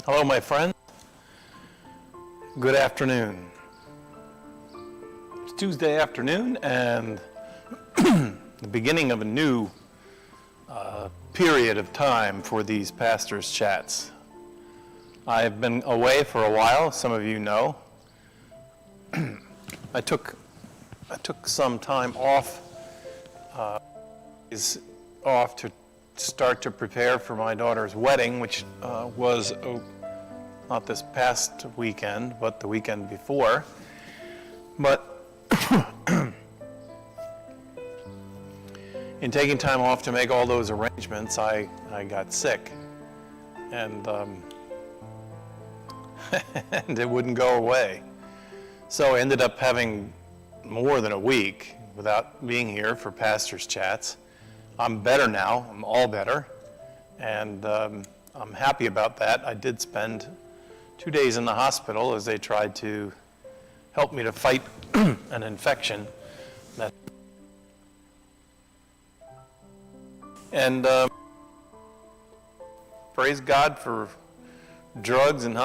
Hello, my friend. Good afternoon. It's Tuesday afternoon and the beginning of a new period of time for these pastors' chats. I've been away for a while, some of you know. I took some time off to start to prepare for my daughter's wedding, which was not this past weekend, but the weekend before. But in taking time off to make all those arrangements, I got sick, and and it wouldn't go away. So I ended up having more than a week without being here for pastors' chats. I'm better now, I'm all better, and I'm happy about that. I did spend 2 days in the hospital as they tried to help me to fight an infection. And praise God for drugs and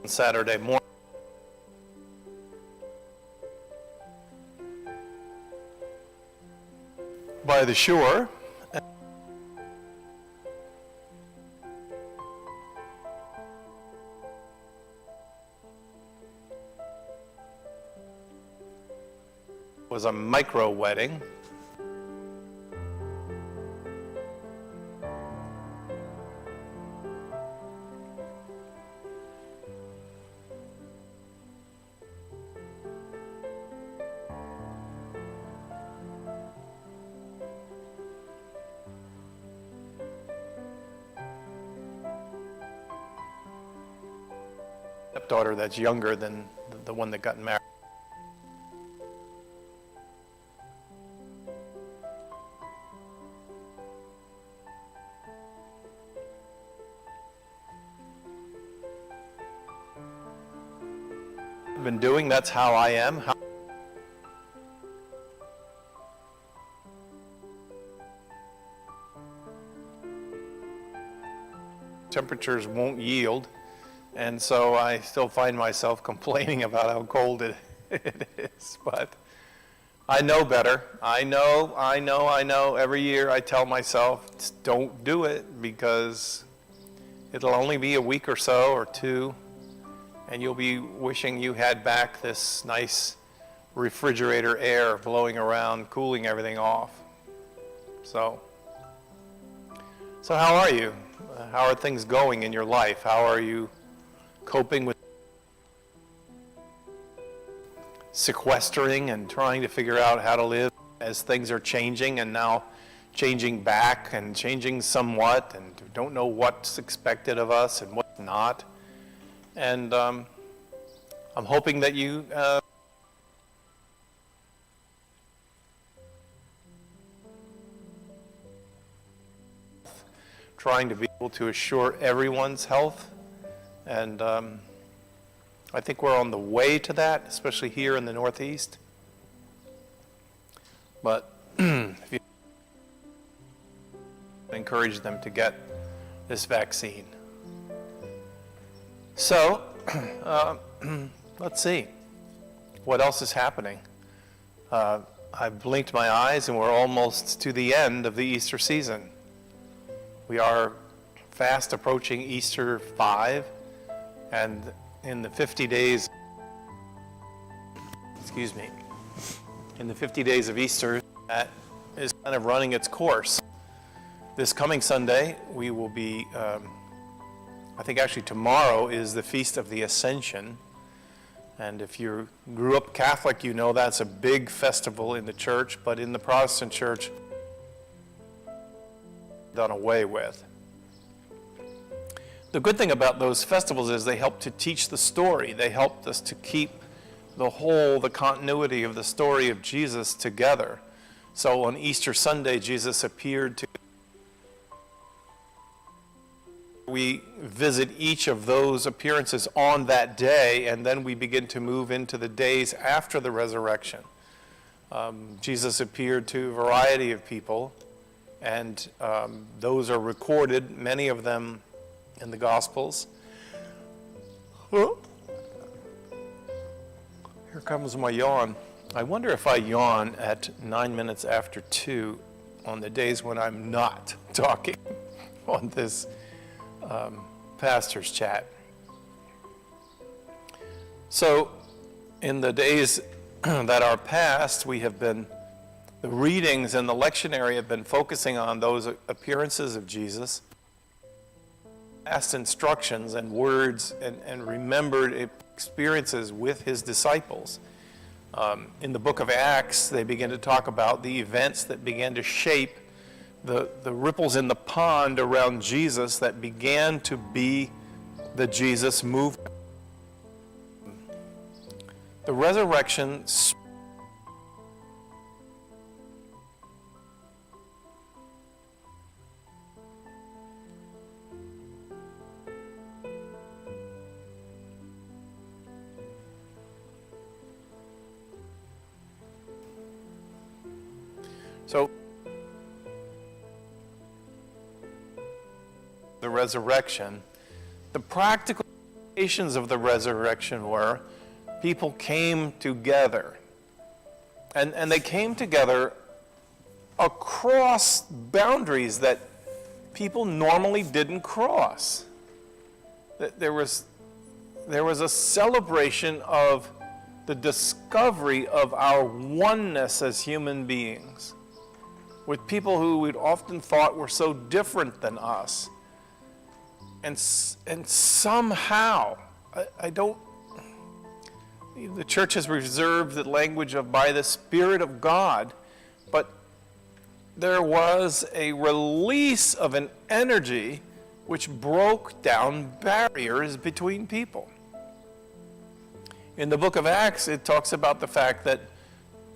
Saturday morning. By the shore. Was a micro wedding. Stepdaughter that's younger than the one that got married. I've been doing, that's how I am. Temperatures won't yield. And so I still find myself complaining about how cold it is, but I know better. I know. Every year I tell myself, don't do it because it'll only be a week or so or two, and you'll be wishing you had back this nice refrigerator air blowing around, cooling everything off. So how are you? How are things going in your life? How are you coping with sequestering and trying to figure out how to live as things are changing and now changing back and changing somewhat and don't know what's expected of us and what's not. And I'm hoping that you trying to be able to assure everyone's health. And I think we're on the way to that, especially here in the Northeast. But if you encourage them to get this vaccine. So, let's see. What else is happening? I blinked my eyes and we're almost to the end of the Easter season. We are fast approaching Easter 5. And in the 50 days, in the 50 days of Easter, that is kind of running its course. This coming Sunday, we will be, I think actually tomorrow is the Feast of the Ascension. And if you grew up Catholic, you know that's a big festival in the church, but in the Protestant church, done away with. The good thing about those festivals is they help to teach the story. They help us to keep the continuity of the story of Jesus together. So on Easter Sunday, Jesus appeared to. We visit each of those appearances on that day, and then we begin to move into the days after the resurrection. Jesus appeared to a variety of people, and those are recorded, many of them in the Gospels. Oh. Here comes my yawn. I wonder if I yawn at 9 minutes after 2 on the days when I'm not talking on this pastor's chat. So in the days that are past, the readings and the lectionary have been focusing on those appearances of Jesus, past instructions and words and remembered experiences with his disciples. In the book of Acts, they begin to talk about the events that began to shape the ripples in the pond around Jesus that began to be the Jesus movement. The resurrection So the resurrection, the practical implications of the resurrection were people came together. And they came together across boundaries that people normally didn't cross. There was a celebration of the discovery of our oneness as human beings with people who we'd often thought were so different than us. And somehow, the church has reserved the language of by the Spirit of God, but there was a release of an energy which broke down barriers between people. In the book of Acts, it talks about the fact that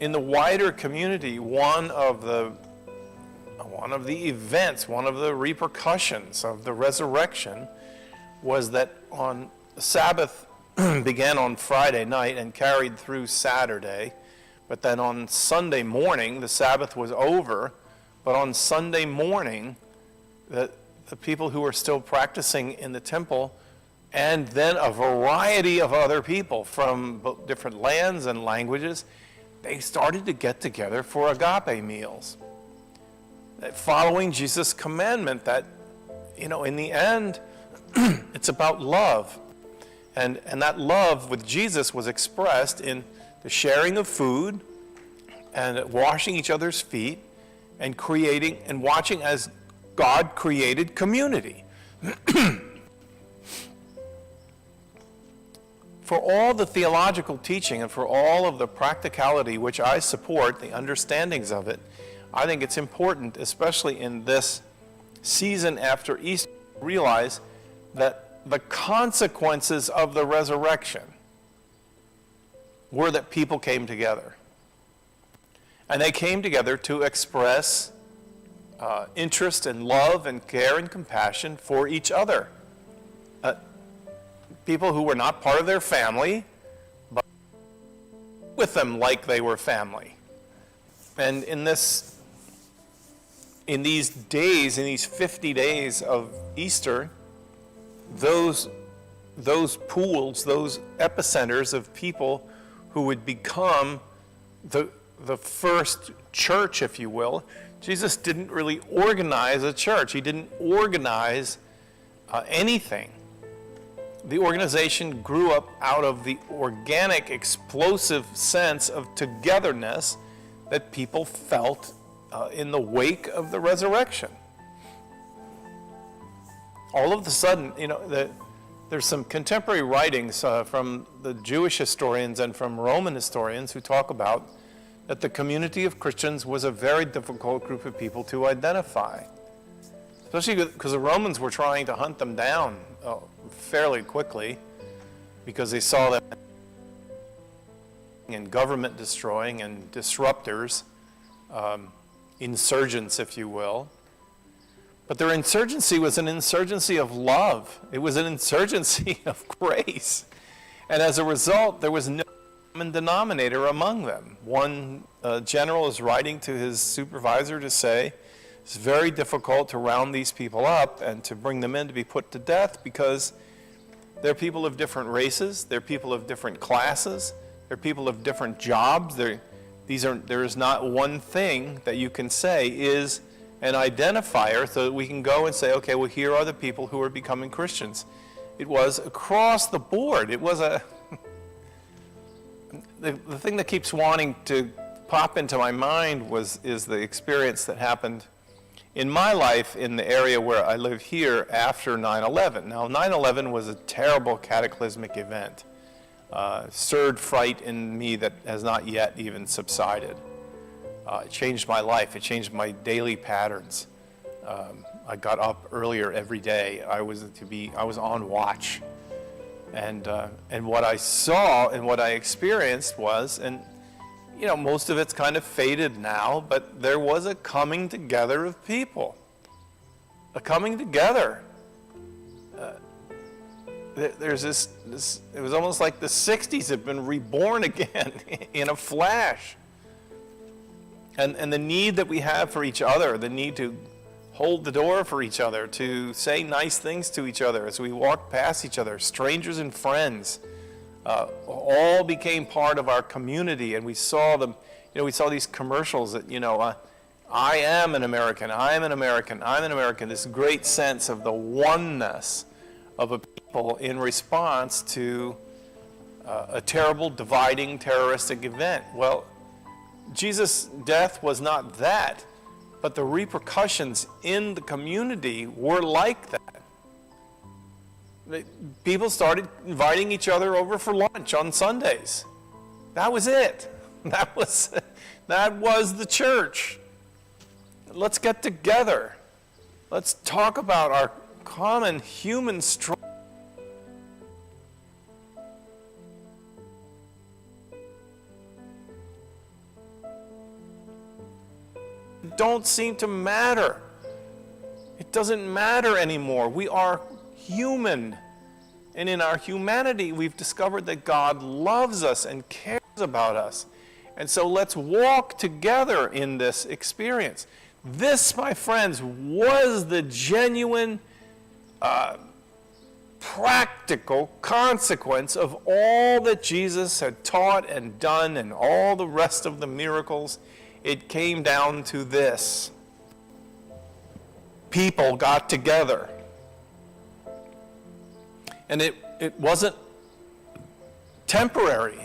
in the wider community, one of the events, one of the repercussions of the resurrection was that on Sabbath began on Friday night and carried through Saturday, but then on Sunday morning, the Sabbath was over, but on Sunday morning, the people who were still practicing in the temple, and then a variety of other people from different lands and languages, they started to get together for agape meals. Following Jesus' commandment that, in the end, it's about love. And that love with Jesus was expressed in the sharing of food and washing each other's feet and creating and watching as God created community. For all the theological teaching and for all of the practicality which I support, the understandings of it, I think it's important, especially in this season after Easter, to realize that the consequences of the resurrection were that people came together. And they came together to express interest and love and care and compassion for each other. People who were not part of their family, but with them like they were family. And in these days, in these 50 days of Easter, those pools, those epicenters of people who would become the first church, if you will, Jesus didn't really organize a church. He didn't organize anything. The organization grew up out of the organic, explosive sense of togetherness that people felt in the wake of the resurrection. all of a sudden, there's some contemporary writings from the Jewish historians and from Roman historians who talk about that the community of Christians was a very difficult group of people to identify, especially because the Romans were trying to hunt them down fairly quickly because they saw them and government destroying and disruptors, insurgents, if you will. But their insurgency was an insurgency of love. It was an insurgency of grace. And as a result, there was no common denominator among them. One general is writing to his supervisor to say, it's very difficult to round these people up and to bring them in to be put to death because they're people of different races, they're people of different classes, they're people of different jobs. There is not one thing that you can say is an identifier so that we can go and say, okay, well, here are the people who are becoming Christians. It was across the board. It was the thing that keeps wanting to pop into my mind is the experience that happened in my life in the area where I live here after 9/11. Now, 9/11 was a terrible cataclysmic event. Stirred fright in me that has not yet even subsided. It changed my life. It changed my daily patterns. I got up earlier every day. I was on watch, and what I saw and what I experienced was, and most of it's kind of faded now, but there was a coming together of people, a coming together. There's this. It was almost like the '60s had been reborn again in a flash. And the need that we have for each other, the need to hold the door for each other, to say nice things to each other as we walk past each other, strangers and friends, all became part of our community. And we saw them, we saw these commercials that, I am an American, I'm an American, I'm an American, this great sense of the oneness of a people in response to a terrible, dividing, terroristic event. Well, Jesus' death was not that, but the repercussions in the community were like that. People started inviting each other over for lunch on Sundays. That was it. That was the church. Let's get together. Let's talk about our common human struggle. Don't seem to matter. It doesn't matter anymore. We are human. And in our humanity, we've discovered that God loves us and cares about us. And so let's walk together in this experience. This, my friends, was the genuine, practical consequence of all that Jesus had taught and done and all the rest of the miracles. It came down to this. People got together. And it wasn't temporary.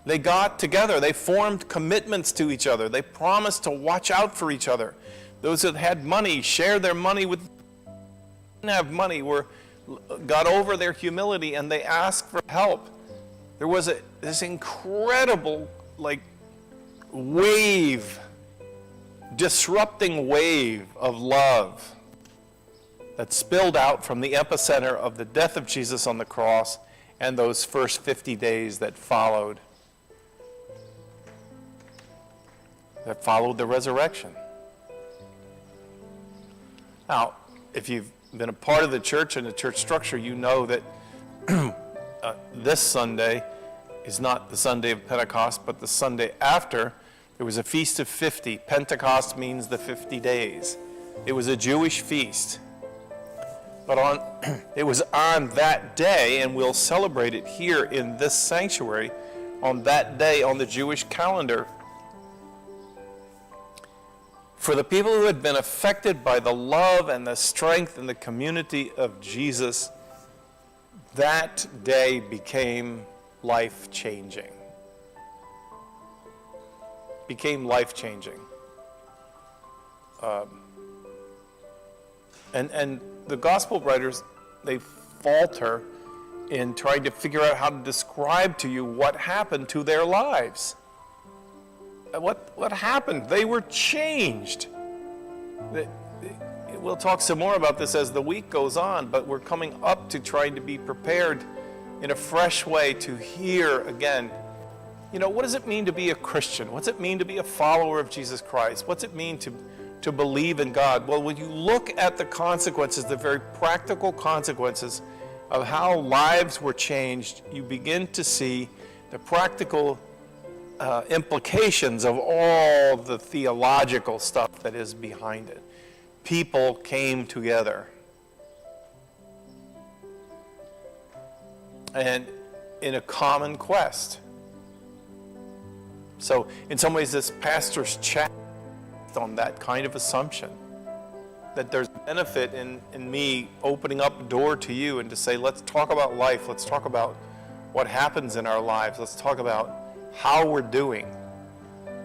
They got together. They formed commitments to each other. They promised to watch out for each other. Those that had money shared their money with those who didn't have money, got over their humility, and they asked for help. There was this incredible, disrupting wave of love that spilled out from the epicenter of the death of Jesus on the cross and those first 50 days that followed the resurrection. Now, if you've been a part of the church and the church structure, you know that this Sunday is not the Sunday of Pentecost, but the Sunday after. There was a feast of 50. Pentecost means the 50 days. It was a Jewish feast. But it was on that day, and we'll celebrate it here in this sanctuary, on that day on the Jewish calendar. For the people who had been affected by the love and the strength and the community of Jesus, that day became life-changing. Became life-changing. And the gospel writers, they falter in trying to figure out how to describe to you what happened to their lives. What happened? They were changed. We'll talk some more about this as the week goes on, but we're coming up to trying to be prepared in a fresh way to hear again, what does it mean to be a Christian? What's it mean to be a follower of Jesus Christ? What's it mean to believe in God? Well, when you look at the consequences, the very practical consequences of how lives were changed, you begin to see the practical implications of all the theological stuff that is behind it. People came together. And in a common quest. So in some ways this pastor's chat on that kind of assumption, that there's benefit in me opening up a door to you and to say, let's talk about life, let's talk about what happens in our lives, let's talk about how we're doing.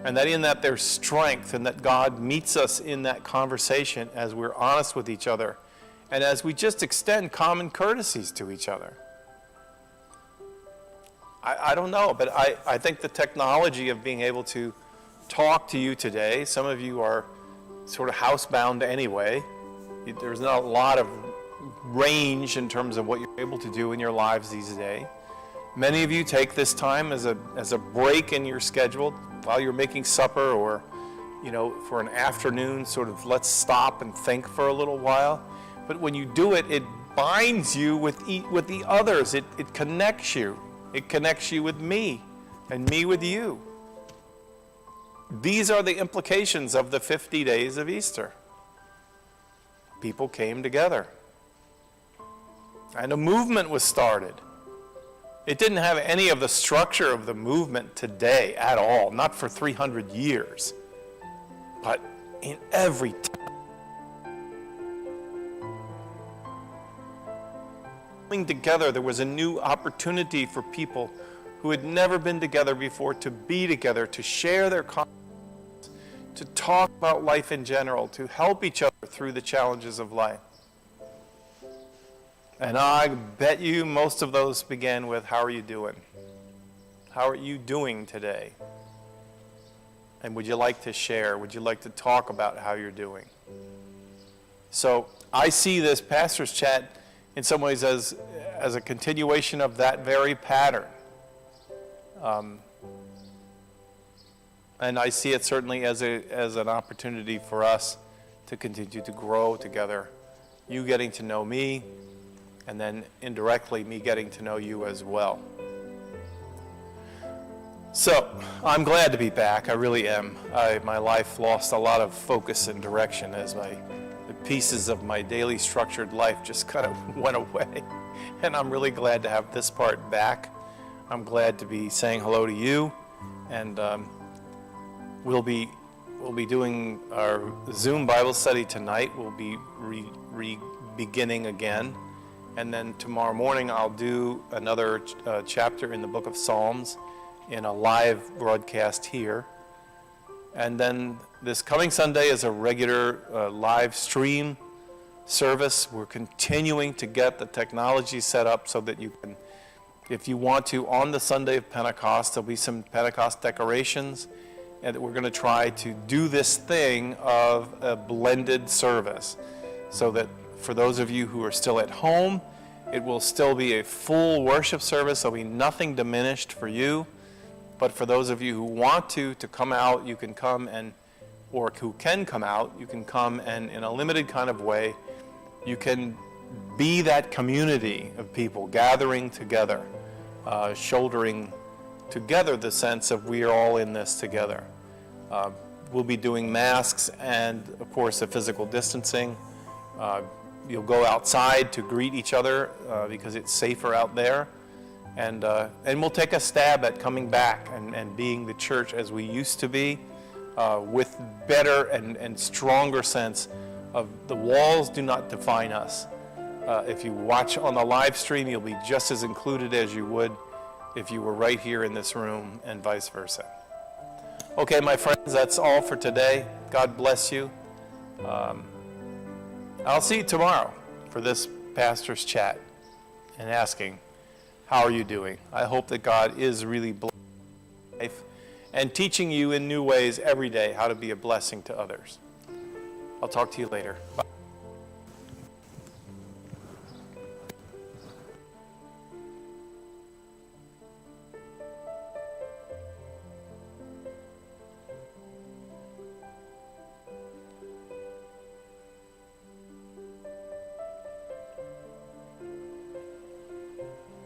And that in that there's strength, and that God meets us in that conversation as we're honest with each other, and as we just extend common courtesies to each other. I don't know, but I think the technology of being able to talk to you today, some of you are sort of housebound anyway. There's not a lot of range in terms of what you're able to do in your lives these days. Many of you take this time as a break in your schedule while you're making supper, or for an afternoon, sort of let's stop and think for a little while. But when you do it, it binds you with the others. It connects you. It connects you with me and me with you. These are the implications of the 50 days of Easter. People came together. And a movement was started. It didn't have any of the structure of the movement today at all, not for 300 years. But in every coming together, there was a new opportunity for people who had never been together before to be together, to share their concepts, to talk about life in general, to help each other through the challenges of life. And I bet you most of those began with, how are you doing? How are you doing today? And would you like to share? Would you like to talk about how you're doing? So I see this pastor's chat in some ways as a continuation of that very pattern. And I see it certainly as an opportunity for us to continue to grow together. You getting to know me, and then indirectly me getting to know you as well. So I'm glad to be back. I really am. My life lost a lot of focus and direction as the pieces of my daily structured life just kind of went away. And I'm really glad to have this part back. I'm glad to be saying hello to you, and we'll be doing our Zoom Bible study tonight. We'll be beginning again, and then tomorrow morning I'll do another chapter in the book of Psalms in a live broadcast here. And then this coming Sunday is a regular live stream service. We're continuing to get the technology set up so that you can, if you want to, on the Sunday of Pentecost, there'll be some Pentecost decorations, and we're going to try to do this thing of a blended service, so that for those of you who are still at home, it will still be a full worship service. There'll be nothing diminished for you. But for those of you who want to come out, you can come, or who can come out, you can come, and in a limited kind of way, you can be that community of people gathering together, shouldering together the sense of we are all in this together. We'll be doing masks and, of course, the physical distancing. You'll go outside to greet each other because it's safer out there. And we'll take a stab at coming back and being the church as we used to be, with better and stronger sense of the walls do not define us. If you watch on the live stream, you'll be just as included as you would if you were right here in this room, and vice versa. Okay, my friends, that's all for today. God bless you. I'll see you tomorrow. for this pastor's chat and asking, how are you doing? I hope that God is really blessing your life and teaching you in new ways every day how to be a blessing to others. I'll talk to you later. Bye.